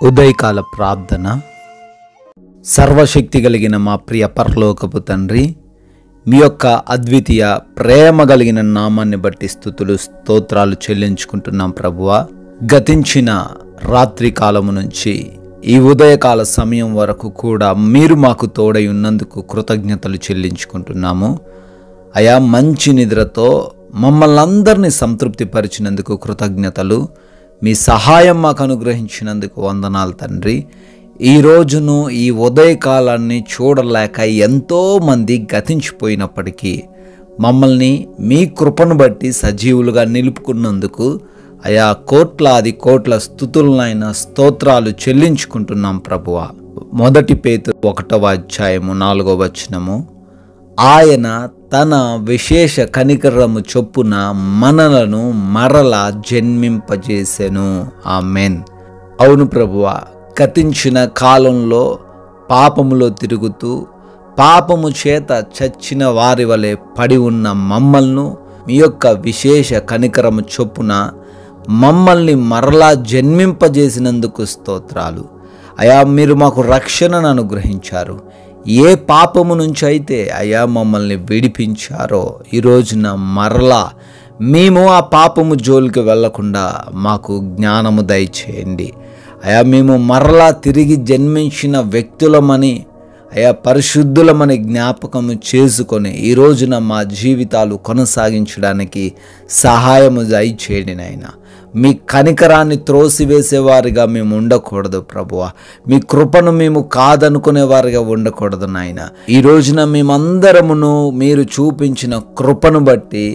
ఉదయకాల ప్రార్థన. సర్వశక్తి కలిగిన మా ప్రియ పరలోకపు తండ్రి, మీ యొక్క అద్వితీయ ప్రేమ కలిగిన నామాన్ని బట్టి స్తుతులు స్తోత్రాలు చెల్లించుకుంటున్నాం ప్రభువా. గతించిన రాత్రి కాలము నుంచి ఈ ఉదయకాల సమయం వరకు కూడా మీరు మాకు తోడై ఉన్నందుకు కృతజ్ఞతలు చెల్లించుకుంటున్నాము. అయా, మంచి నిద్రతో మమ్మల్ని అందరినీ సంతృప్తి పరిచినందుకు కృతజ్ఞతలు. మీ సహాయం మాకు అనుగ్రహించినందుకు వందనాలు తండ్రి. ఈ రోజును ఈ ఉదయకాలాన్ని చూడలేక ఎంతోమంది గతించిపోయినప్పటికీ మమ్మల్ని మీ కృపను బట్టి సజీవులుగా నిలుపుకున్నందుకు అయా కోట్ల స్తుతులనైనా స్తోత్రాలు చెల్లించుకుంటున్నాం ప్రభువా. 1 పేతురు 1:4 ఆయన తన విశేష కనికరము చొప్పున మనలను మరలా జన్మింపజేసెను. ఆమెన్. అవును ప్రభువా, గతించిన కాలంలో పాపములో తిరుగుతూ పాపము చేత చచ్చిన వారి వలె పడి ఉన్న మమ్మల్ని మీ యొక్క విశేష కనికరము చొప్పున మమ్మల్ని మరలా జన్మింపజేసినందుకు స్తోత్రాలు. అయా, మీరు మాకు రక్షణను అనుగ్రహించారు. ఏ పాపము నుంచి అయితే అయా మమ్మల్ని విడిపించారో ఈ రోజున మరలా మేము ఆ పాపము జోలికి వెళ్లకుండా మాకు జ్ఞానము దయచేయండి. అయా, మేము మరలా తిరిగి జన్మించిన వ్యక్తులమని అయా పరిశుద్ధులమని జ్ఞాపకము చేసుకొని ఈ రోజున మా జీవితాలు కొనసాగించడానికి సహాయము దయచేయండి నాయనా. మీ కనికరాన్ని త్రోసివేసేవారిగా మేము ఉండకూడదు ప్రభువా. మీ కృపను మేము కాదనుకునేవారిగా ఉండకూడదు నాయన. ఈ రోజున మేమందరమును మీరు చూపించిన కృపను బట్టి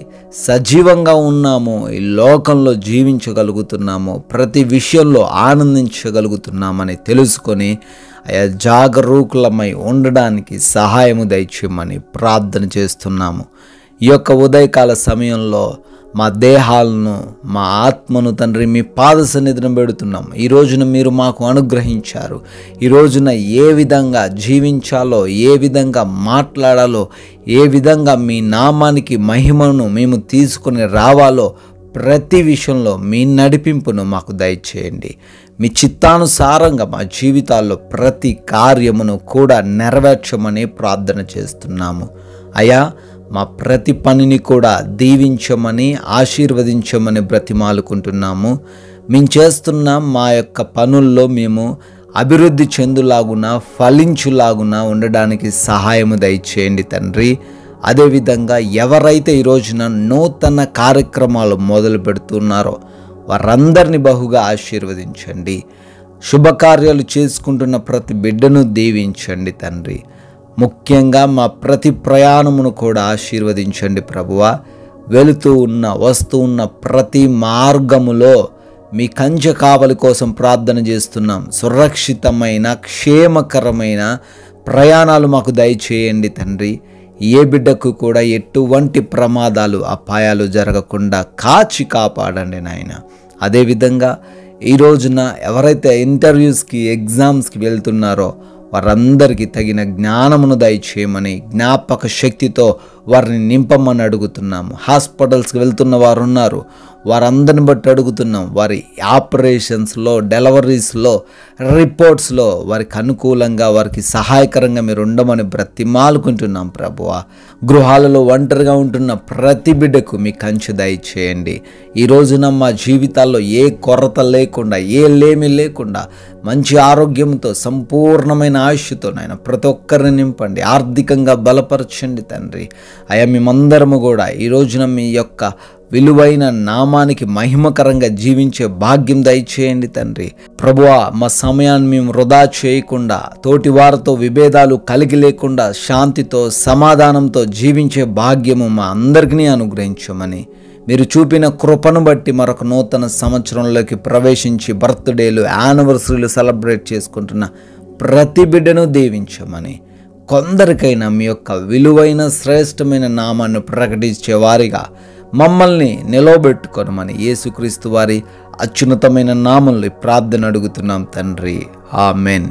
సజీవంగా ఉన్నాము, ఈ లోకంలో జీవించగలుగుతున్నాము, ప్రతి విషయంలో ఆనందించగలుగుతున్నామని తెలుసుకొని అయా జాగరూకులమై ఉండడానికి సహాయము దయచేయమని ప్రార్థన చేస్తున్నాము. ఈ యొక్క ఉదయకాల సమయంలో మా దేహాలను మా ఆత్మను తండ్రి మీ పాద సన్నిధిని పెడుతున్నాం. ఈ రోజున మీరు మాకు అనుగ్రహించారు. ఈ రోజున ఏ విధంగా జీవించాలో, ఏ విధంగా మాట్లాడాలో, ఏ విధంగా మీ నామానికి మహిమను మేము తీసుకుని రావాలో ప్రతి విషయంలో మీ నడిపింపును మాకు దయచేయండి. మీ చిత్తానుసారంగా మా జీవితాల్లో ప్రతి కార్యమును కూడా నెరవేర్చమని ప్రార్థన చేస్తున్నాము. అయా, మా ప్రతి పనిని కూడా దీవించమని ఆశీర్వదించమని బ్రతిమాలుకుంటున్నాము. మేము చేస్తున్న మా యొక్క పనుల్లో మేము అభివృద్ధి చెందులాగున ఫలించులాగున ఉండడానికి సహాయము దయచేయండి తండ్రి. అదేవిధంగా ఎవరైతే ఈ రోజున నూతన కార్యక్రమాలు మొదలు పెడుతున్నారో వారందరినీ బహుగా ఆశీర్వదించండి. శుభకార్యాలు చేసుకుంటున్న ప్రతి బిడ్డను దీవించండి తండ్రి. ముఖ్యంగా మా ప్రతి ప్రయాణమును కూడా ఆశీర్వదించండి ప్రభువా. వెళుతూ ఉన్న వస్తూ ఉన్న ప్రతి మార్గములో మీ కంచె కావలి కోసం ప్రార్థన చేస్తున్నాం. సురక్షితమైన క్షేమకరమైన ప్రయాణాలు మాకు దయచేయండి తండ్రి. ఏ బిడ్డకు కూడా ఎటువంటి ప్రమాదాలు అపాయాలు జరగకుండా కాచి కాపాడండి నాయన. అదేవిధంగా ఈ రోజున ఎవరైతే ఇంటర్వ్యూస్కి ఎగ్జామ్స్కి వెళ్తున్నారో వారందరికీ తగిన జ్ఞానమును దయచేయమని, జ్ఞాపక శక్తితో వారిని నింపమని అడుగుతున్నాము. హాస్పిటల్స్కి వెళ్తున్న వారు ఉన్నారు, వారందరిని బట్టి అడుగుతున్నాం. వారి ఆపరేషన్స్లో, డెలివరీస్లో, రిపోర్ట్స్లో వారికి అనుకూలంగా, వారికి సహాయకరంగా మీరు ఉండమని బ్రతిమాలుకుంటున్నాం ప్రభువా. గృహాలలో ఒంటరిగా ఉంటున్న ప్రతి బిడ్డకు మీ కంచె దయచేయండి. ఈ రోజున మా జీవితాల్లో ఏ కొరత లేకుండా, ఏ లేమి లేకుండా మంచి ఆరోగ్యంతో, సంపూర్ణమైన ఆయుష్తో నాయన ప్రతి ఒక్కరిని నింపండి, ఆర్థికంగా బలపరచండి తండ్రి. అయ్యా, మేమందరము కూడా ఈ రోజున మీ యొక్క విలువైన నామానికి మహిమకరంగా జీవించే భాగ్యం దయచేయండి తండ్రి. ప్రభువా, మా సమయాన్ని మేము వృధా చేయకుండా, తోటి వారితో విభేదాలు కలిగి లేకుండా శాంతితో సమాధానంతో జీవించే భాగ్యము మా అందరికీ అనుగ్రహించమని, మీరు చూపిన కృపను బట్టి మరొక నూతన సంవత్సరంలోకి ప్రవేశించి బర్త్డేలు, యానివర్సరీలు సెలబ్రేట్ చేసుకుంటున్న ప్రతి బిడ్డను దీవించమని, కొందరికైనా మీ యొక్క విలువైన శ్రేష్టమైన నామాన్ని ప్రకటించే వారిగా మమ్మల్ని నిలవబెట్టుకొనమని యేసుక్రీస్తు వారి అత్యున్నతమైన నామంలో ప్రార్థన అడుగుతున్నాం తండ్రి. ఆమెన్.